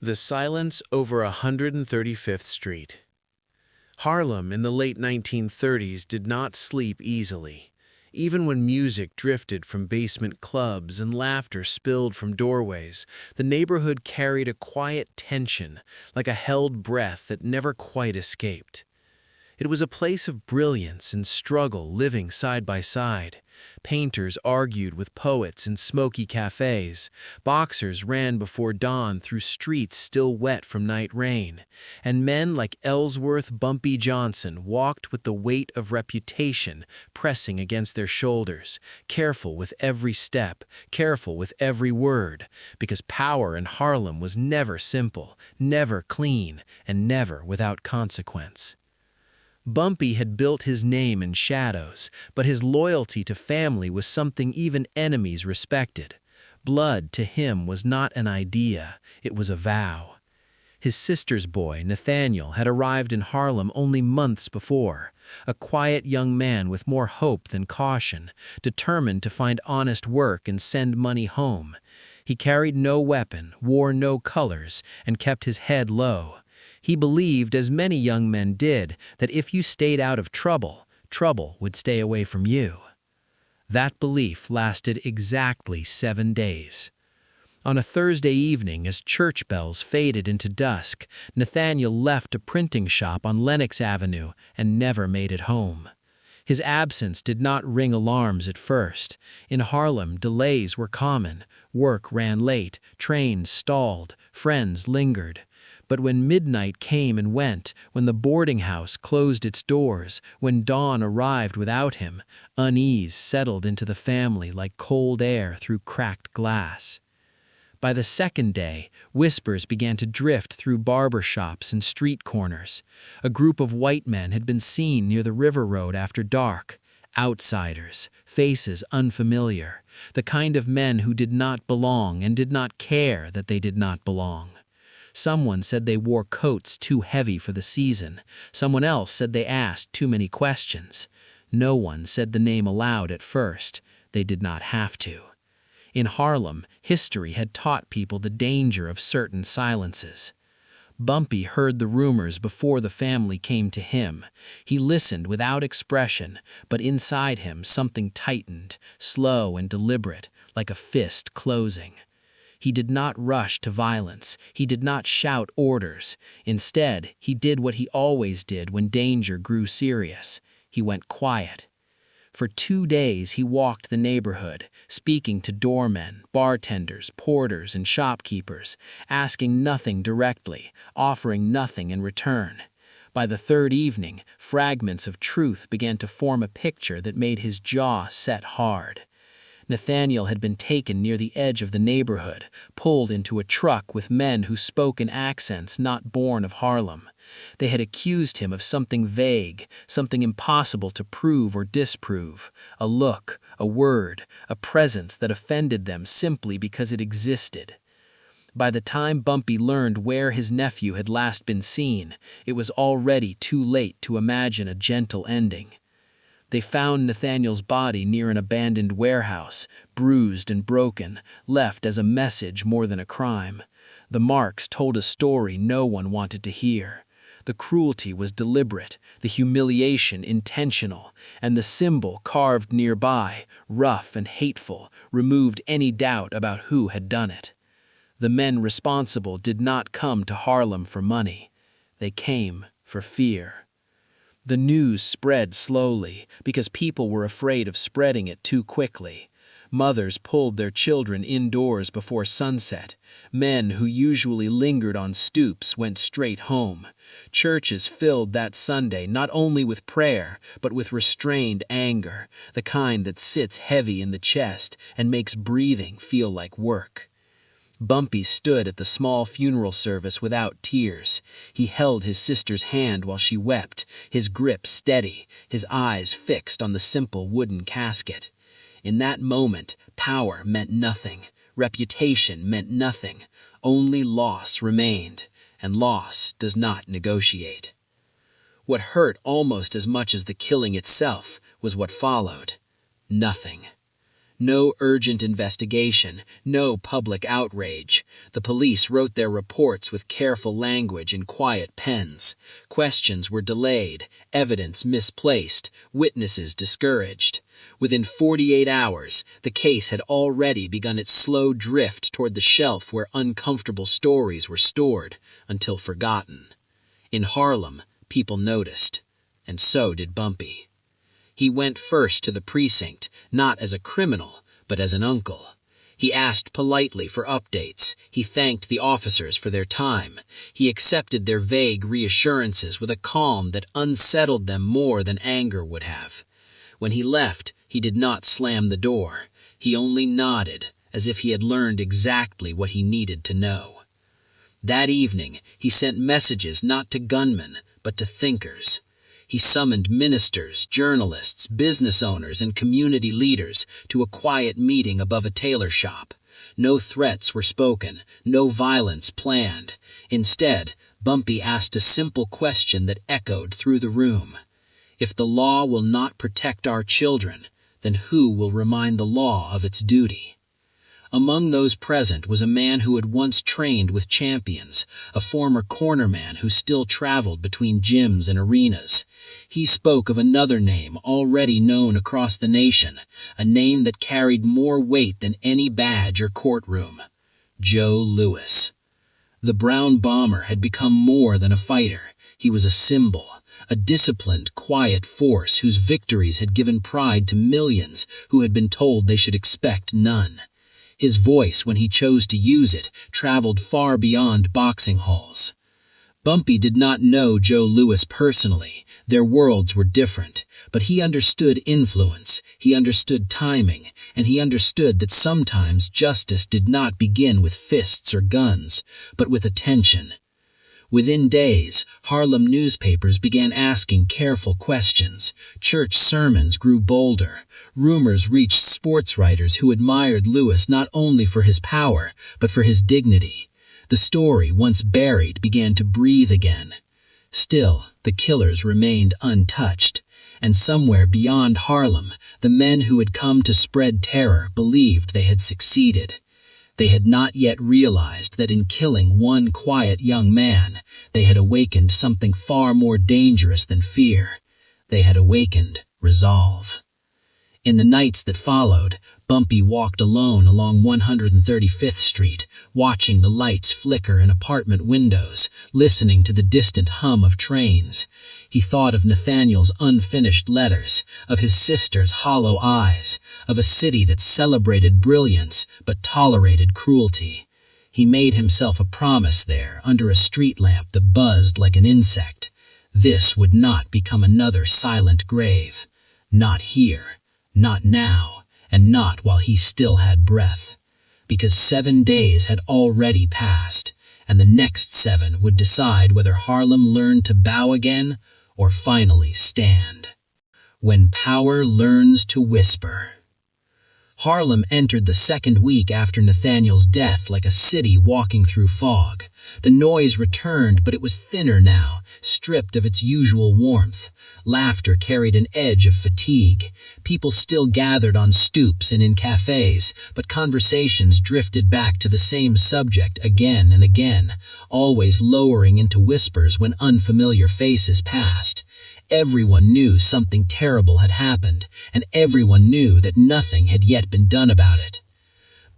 The silence over 135th Street. Harlem in the late 1930s did not sleep easily. Even when music drifted from basement clubs and laughter spilled from doorways, the neighborhood carried a quiet tension, like a held breath that never quite escaped. It was a place of brilliance and struggle living side by side. Painters argued with poets in smoky cafes, boxers ran before dawn through streets still wet from night rain, and men like Ellsworth Bumpy Johnson walked with the weight of reputation pressing against their shoulders, careful with every step, careful with every word, because power in Harlem was never simple, never clean, and never without consequence. Bumpy had built his name in shadows, but his loyalty to family was something even enemies respected. Blood to him was not an idea, it was a vow. His sister's boy, Nathaniel, had arrived in Harlem only months before, a quiet young man with more hope than caution, determined to find honest work and send money home. He carried no weapon, wore no colors, and kept his head low. He believed, as many young men did, that if you stayed out of trouble, trouble would stay away from you. That belief lasted exactly 7 days. On a Thursday evening, as church bells faded into dusk, Nathaniel left a printing shop on Lenox Avenue and never made it home. His absence did not ring alarms at first. In Harlem, delays were common. Work ran late, trains stalled, friends lingered. But when midnight came and went, when the boarding house closed its doors, when dawn arrived without him, unease settled into the family like cold air through cracked glass. By the second day, whispers began to drift through barber shops and street corners. A group of white men had been seen near the river road after dark. Outsiders, faces unfamiliar, the kind of men who did not belong and did not care that they did not belong. Someone said they wore coats too heavy for the season. Someone else said they asked too many questions. No one said the name aloud at first. They did not have to. In Harlem, history had taught people the danger of certain silences. Bumpy heard the rumors before the family came to him. He listened without expression, but inside him something tightened, slow and deliberate, like a fist closing. He did not rush to violence. He did not shout orders. Instead, he did what he always did when danger grew serious. He went quiet. For 2 days he walked the neighborhood, speaking to doormen, bartenders, porters, and shopkeepers, asking nothing directly, offering nothing in return. By the third evening, fragments of truth began to form a picture that made his jaw set hard. Nathaniel had been taken near the edge of the neighborhood, pulled into a truck with men who spoke in accents not born of Harlem. They had accused him of something vague, something impossible to prove or disprove, a look, a word, a presence that offended them simply because it existed. By the time Bumpy learned where his nephew had last been seen, it was already too late to imagine a gentle ending. They found Nathaniel's body near an abandoned warehouse, bruised and broken, left as a message more than a crime. The marks told a story no one wanted to hear. The cruelty was deliberate, the humiliation intentional, and the symbol carved nearby, rough and hateful, removed any doubt about who had done it. The men responsible did not come to Harlem for money. They came for fear. The news spread slowly because people were afraid of spreading it too quickly. Mothers pulled their children indoors before sunset. Men who usually lingered on stoops went straight home. Churches filled that Sunday not only with prayer, but with restrained anger, the kind that sits heavy in the chest and makes breathing feel like work. Bumpy stood at the small funeral service without tears. He held his sister's hand while she wept, his grip steady, his eyes fixed on the simple wooden casket. In that moment, power meant nothing, reputation meant nothing, only loss remained, and loss does not negotiate. What hurt almost as much as the killing itself was what followed. Nothing. No urgent investigation, no public outrage. The police wrote their reports with careful language in quiet pens. Questions were delayed, evidence misplaced, witnesses discouraged. Within 48 hours, the case had already begun its slow drift toward the shelf where uncomfortable stories were stored until forgotten. In Harlem, people noticed, and so did Bumpy. He went first to the precinct, not as a criminal, but as an uncle. He asked politely for updates. He thanked the officers for their time. He accepted their vague reassurances with a calm that unsettled them more than anger would have. When he left, he did not slam the door. He only nodded, as if he had learned exactly what he needed to know. That evening, he sent messages not to gunmen, but to thinkers. He summoned ministers, journalists, business owners, and community leaders to a quiet meeting above a tailor shop. No threats were spoken, no violence planned. Instead, Bumpy asked a simple question that echoed through the room. If the law will not protect our children, then who will remind the law of its duty? Among those present was a man who had once trained with champions, a former cornerman who still traveled between gyms and arenas. He spoke of another name already known across the nation, a name that carried more weight than any badge or courtroom: Joe Louis. The brown bomber had become more than a fighter. He was a symbol, a disciplined, quiet force whose victories had given pride to millions who had been told they should expect none. His voice, when he chose to use it, traveled far beyond boxing halls. Bumpy did not know Joe Louis personally. Their worlds were different, but he understood influence, he understood timing, and he understood that sometimes justice did not begin with fists or guns, but with attention. Within days, Harlem newspapers began asking careful questions. Church sermons grew bolder. Rumors reached sports writers who admired Louis not only for his power, but for his dignity. The story, once buried, began to breathe again. Still, the killers remained untouched. And somewhere beyond Harlem, the men who had come to spread terror believed they had succeeded. They had not yet realized that in killing one quiet young man, they had awakened something far more dangerous than fear. They had awakened resolve. In the nights that followed, Bumpy walked alone along 135th Street, watching the lights flicker in apartment windows, listening to the distant hum of trains. He thought of Nathaniel's unfinished letters, of his sister's hollow eyes, of a city that celebrated brilliance but tolerated cruelty. He made himself a promise there, under a street lamp that buzzed like an insect. This would not become another silent grave. Not here, not now, and not while he still had breath. Because 7 days had already passed, and the next 7 would decide whether Harlem learned to bow again or finally stand. When power learns to whisper. Harlem entered the second week after Nathaniel's death like a city walking through fog. The noise returned, but it was thinner now, stripped of its usual warmth. Laughter carried an edge of fatigue. People still gathered on stoops and in cafes, but conversations drifted back to the same subject again and again, always lowering into whispers when unfamiliar faces passed. Everyone knew something terrible had happened, and everyone knew that nothing had yet been done about it.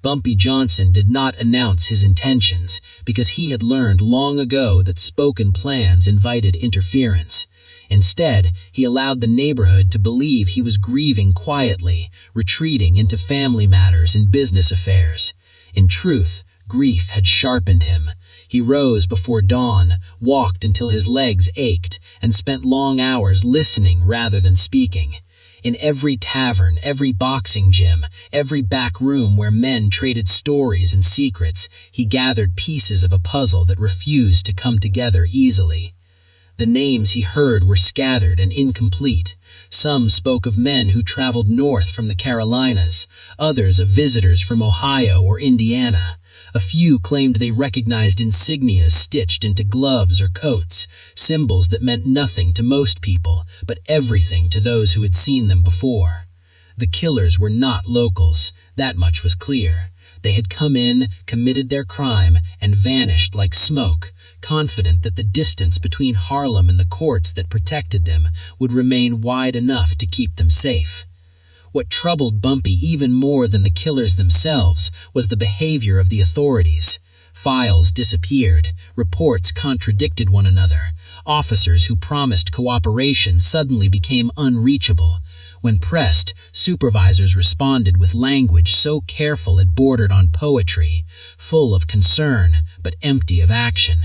Bumpy Johnson did not announce his intentions, because he had learned long ago that spoken plans invited interference. Instead, he allowed the neighborhood to believe he was grieving quietly, retreating into family matters and business affairs. In truth, grief had sharpened him. He rose before dawn, walked until his legs ached, and spent long hours listening rather than speaking. In every tavern, every boxing gym, every back room where men traded stories and secrets, he gathered pieces of a puzzle that refused to come together easily. The names he heard were scattered and incomplete. Some spoke of men who traveled north from the Carolinas, others of visitors from Ohio or Indiana. A few claimed they recognized insignias stitched into gloves or coats, symbols that meant nothing to most people, but everything to those who had seen them before. The killers were not locals, that much was clear. They had come in, committed their crime, and vanished like smoke, confident that the distance between Harlem and the courts that protected them would remain wide enough to keep them safe. What troubled Bumpy even more than the killers themselves was the behavior of the authorities. Files disappeared, reports contradicted one another, officers who promised cooperation suddenly became unreachable. When pressed, supervisors responded with language so careful it bordered on poetry, full of concern but empty of action.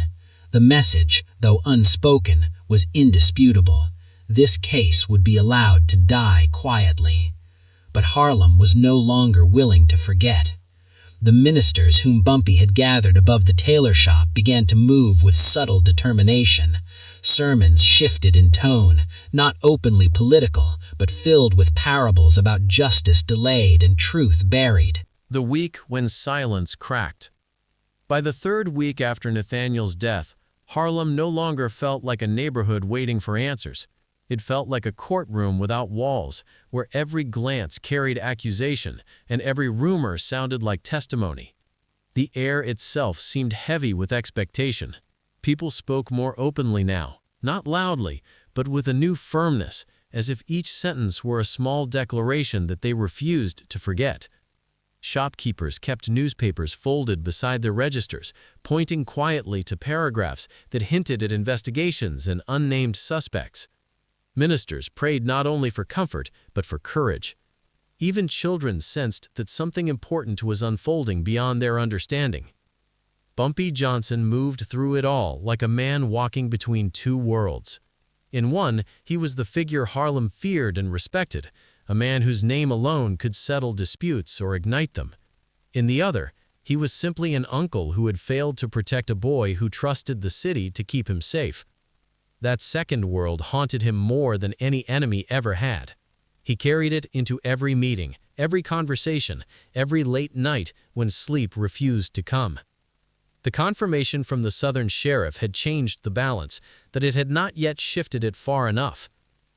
The message, though unspoken, was indisputable. This case would be allowed to die quietly. But Harlem was no longer willing to forget. The ministers whom Bumpy had gathered above the tailor shop began to move with subtle determination. Sermons shifted in tone, not openly political, but filled with parables about justice delayed and truth buried. The week when silence cracked. By the third week after Nathaniel's death, Harlem no longer felt like a neighborhood waiting for answers. It felt like a courtroom without walls, where every glance carried accusation and every rumor sounded like testimony. The air itself seemed heavy with expectation. People spoke more openly now, not loudly, but with a new firmness, as if each sentence were a small declaration that they refused to forget. Shopkeepers kept newspapers folded beside their registers, pointing quietly to paragraphs that hinted at investigations and unnamed suspects. Ministers prayed not only for comfort, but for courage. Even children sensed that something important was unfolding beyond their understanding. Bumpy Johnson moved through it all like a man walking between two worlds. In one, he was the figure Harlem feared and respected, a man whose name alone could settle disputes or ignite them. In the other, he was simply an uncle who had failed to protect a boy who trusted the city to keep him safe. That second world haunted him more than any enemy ever had. He carried it into every meeting, every conversation, every late night when sleep refused to come. The confirmation from the Southern sheriff had changed the balance, that it had not yet shifted it far enough.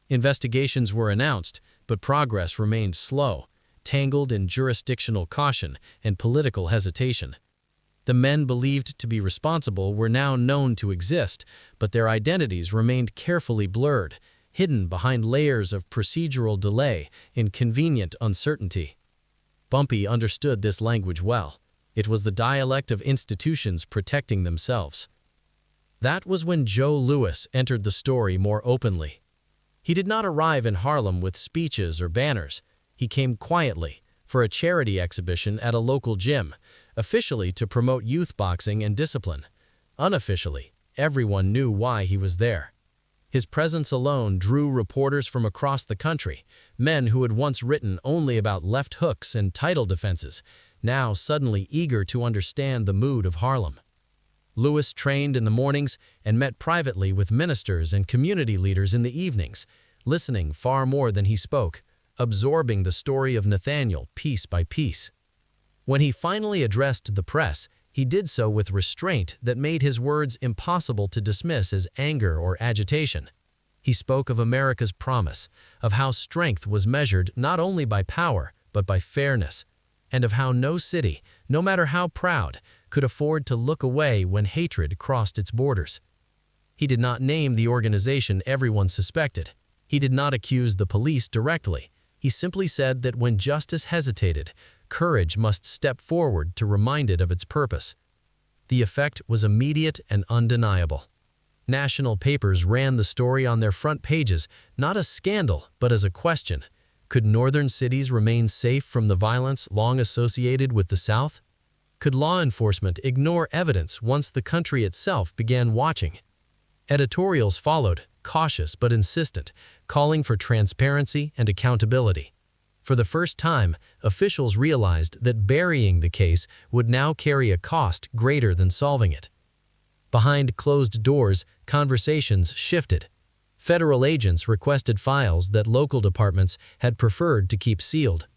Investigations were announced, but progress remained slow, tangled in jurisdictional caution and political hesitation. The men believed to be responsible were now known to exist, but their identities remained carefully blurred, hidden behind layers of procedural delay and convenient uncertainty. Bumpy understood this language well. It was the dialect of institutions protecting themselves. That was when Joe Louis entered the story more openly. He did not arrive in Harlem with speeches or banners. He came quietly, for a charity exhibition at a local gym, officially to promote youth boxing and discipline. Unofficially, everyone knew why he was there. His presence alone drew reporters from across the country, men who had once written only about left hooks and title defenses, now suddenly eager to understand the mood of Harlem. Louis trained in the mornings and met privately with ministers and community leaders in the evenings, listening far more than he spoke, absorbing the story of Nathaniel piece by piece. When he finally addressed the press, he did so with restraint that made his words impossible to dismiss as anger or agitation. He spoke of America's promise, of how strength was measured not only by power, but by fairness, and of how no city, no matter how proud, could afford to look away when hatred crossed its borders. He did not name the organization everyone suspected. He did not accuse the police directly. He simply said that when justice hesitated, courage must step forward to remind it of its purpose. The effect was immediate and undeniable. National papers ran the story on their front pages, not as scandal, but as a question. Could northern cities remain safe from the violence long associated with the South? Could law enforcement ignore evidence once the country itself began watching? Editorials followed, cautious but insistent, calling for transparency and accountability. For the first time, officials realized that burying the case would now carry a cost greater than solving it. Behind closed doors, conversations shifted. Federal agents requested files that local departments had preferred to keep sealed.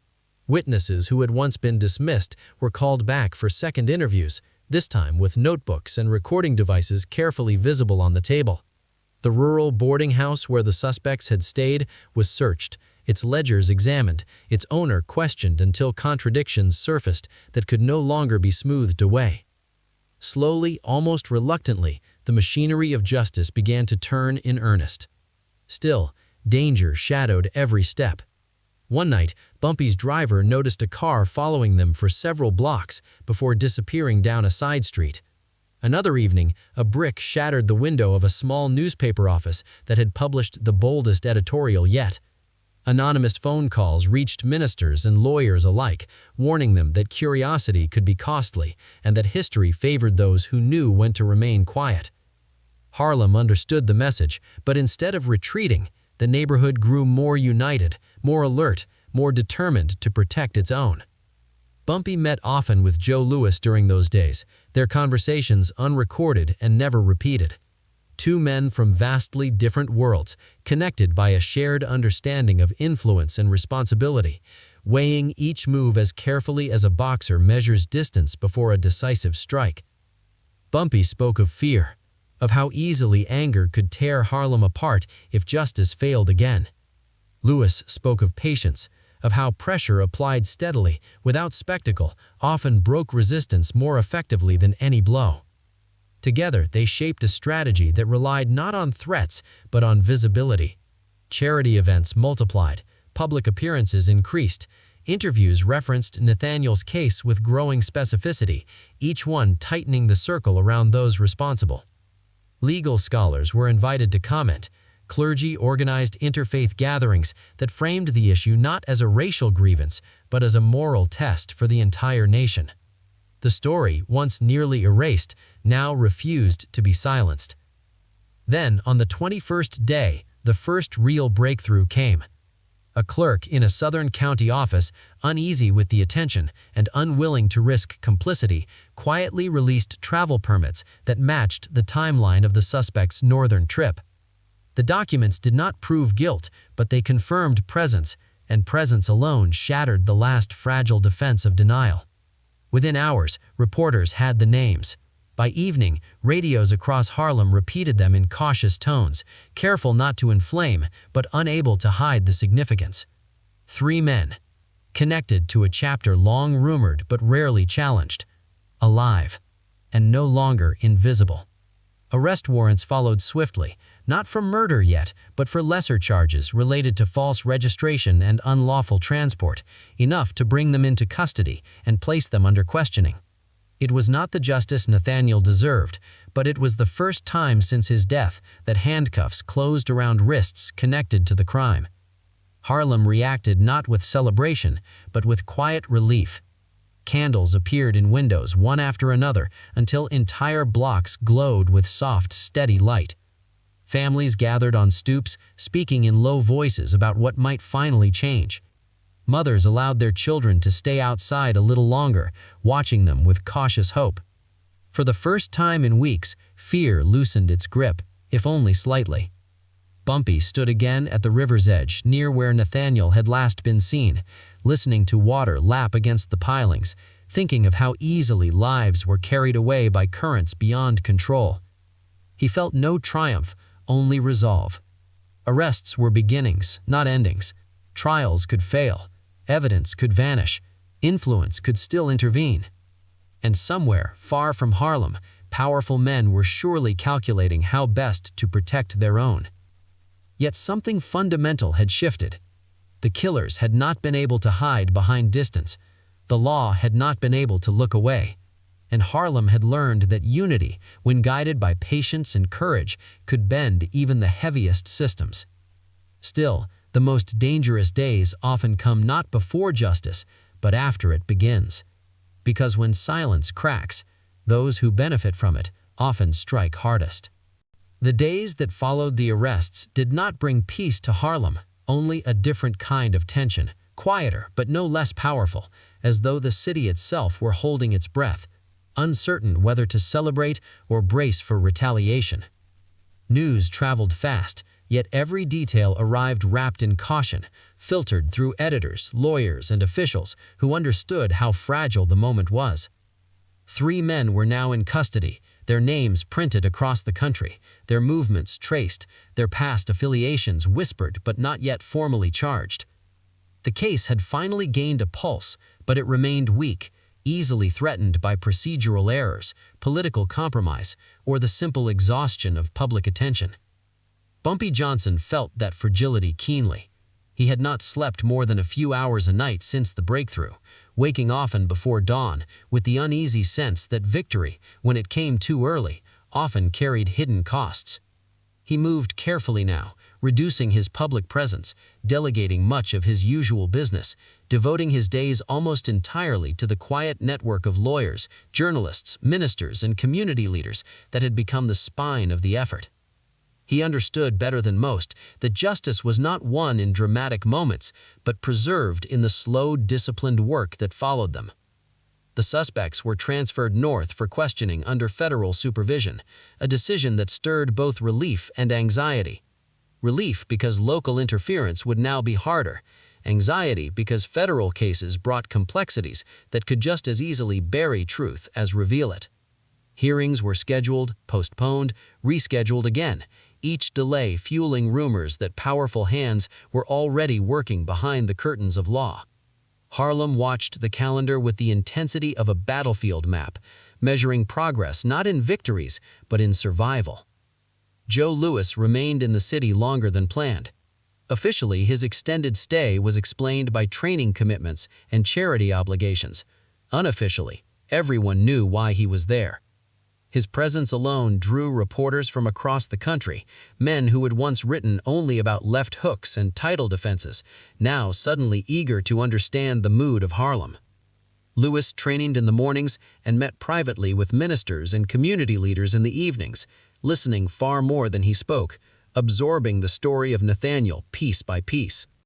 Witnesses who had once been dismissed were called back for second interviews, this time with notebooks and recording devices carefully visible on the table. The rural boarding house where the suspects had stayed was searched, its ledgers examined, its owner questioned until contradictions surfaced that could no longer be smoothed away. Slowly, almost reluctantly, the machinery of justice began to turn in earnest. Still, danger shadowed every step. One night, Bumpy's driver noticed a car following them for several blocks before disappearing down a side street. Another evening, a brick shattered the window of a small newspaper office that had published the boldest editorial yet. Anonymous phone calls reached ministers and lawyers alike, warning them that curiosity could be costly and that history favored those who knew when to remain quiet. Harlem understood the message, but instead of retreating, the neighborhood grew more united, more alert, more determined to protect its own. Bumpy met often with Joe Louis during those days, their conversations unrecorded and never repeated. Two men from vastly different worlds, connected by a shared understanding of influence and responsibility, weighing each move as carefully as a boxer measures distance before a decisive strike. Bumpy spoke of fear, of how easily anger could tear Harlem apart if justice failed again. Louis spoke of patience, of how pressure applied steadily, without spectacle, often broke resistance more effectively than any blow. Together, they shaped a strategy that relied not on threats, but on visibility. Charity events multiplied, public appearances increased, interviews referenced Nathaniel's case with growing specificity, each one tightening the circle around those responsible. Legal scholars were invited to comment. Clergy organized interfaith gatherings that framed the issue not as a racial grievance, but as a moral test for the entire nation. The story, once nearly erased, now refused to be silenced. Then, on the 21st day, the first real breakthrough came. A clerk in a southern county office, uneasy with the attention and unwilling to risk complicity, quietly released travel permits that matched the timeline of the suspect's northern trip. The documents did not prove guilt, but they confirmed presence, and presence alone shattered the last fragile defense of denial. Within hours, reporters had the names. By evening, radios across Harlem repeated them in cautious tones, careful not to inflame, but unable to hide the significance. 3 men, connected to a chapter long rumored but rarely challenged, alive, and no longer invisible. Arrest warrants followed swiftly, not for murder yet, but for lesser charges related to false registration and unlawful transport, enough to bring them into custody and place them under questioning. It was not the justice Nathaniel deserved, but it was the first time since his death that handcuffs closed around wrists connected to the crime. Harlem reacted not with celebration, but with quiet relief. Candles appeared in windows one after another until entire blocks glowed with soft, steady light. Families gathered on stoops, speaking in low voices about what might finally change. Mothers allowed their children to stay outside a little longer, watching them with cautious hope. For the first time in weeks, fear loosened its grip, if only slightly. Bumpy stood again at the river's edge, near where Nathaniel had last been seen, listening to water lap against the pilings, thinking of how easily lives were carried away by currents beyond control. He felt no triumph, only resolve. Arrests were beginnings, not endings. Trials could fail. Evidence could vanish. Influence could still intervene. And somewhere, far from Harlem, powerful men were surely calculating how best to protect their own. Yet something fundamental had shifted. The killers had not been able to hide behind distance. The law had not been able to look away. And Harlem had learned that unity, when guided by patience and courage, could bend even the heaviest systems. Still, the most dangerous days often come not before justice, but after it begins. Because when silence cracks, those who benefit from it often strike hardest. The days that followed the arrests did not bring peace to Harlem, only a different kind of tension, quieter but no less powerful, as though the city itself were holding its breath, uncertain whether to celebrate or brace for retaliation. News traveled fast, yet every detail arrived wrapped in caution, filtered through editors, lawyers, and officials who understood how fragile the moment was. 3 men were now in custody, their names printed across the country, their movements traced, their past affiliations whispered but not yet formally charged. The case had finally gained a pulse, but it remained weak, easily threatened by procedural errors, political compromise, or the simple exhaustion of public attention. Bumpy Johnson felt that fragility keenly. He had not slept more than a few hours a night since the breakthrough, waking often before dawn with the uneasy sense that victory, when it came too early, often carried hidden costs. He moved carefully now, reducing his public presence, delegating much of his usual business, devoting his days almost entirely to the quiet network of lawyers, journalists, ministers, and community leaders that had become the spine of the effort. He understood better than most that justice was not won in dramatic moments, but preserved in the slow, disciplined work that followed them. The suspects were transferred north for questioning under federal supervision, a decision that stirred both relief and anxiety. Relief because local interference would now be harder, anxiety because federal cases brought complexities that could just as easily bury truth as reveal it. Hearings were scheduled, postponed, rescheduled again, each delay fueling rumors that powerful hands were already working behind the curtains of law. Harlem watched the calendar with the intensity of a battlefield map, measuring progress not in victories, but in survival. Joe Louis remained in the city longer than planned. Officially, his extended stay was explained by training commitments and charity obligations. Unofficially, everyone knew why he was there. His presence alone drew reporters from across the country, men who had once written only about left hooks and title defenses, now suddenly eager to understand the mood of Harlem. Louis trained in the mornings and met privately with ministers and community leaders in the evenings, listening far more than he spoke, absorbing the story of Nathaniel piece by piece.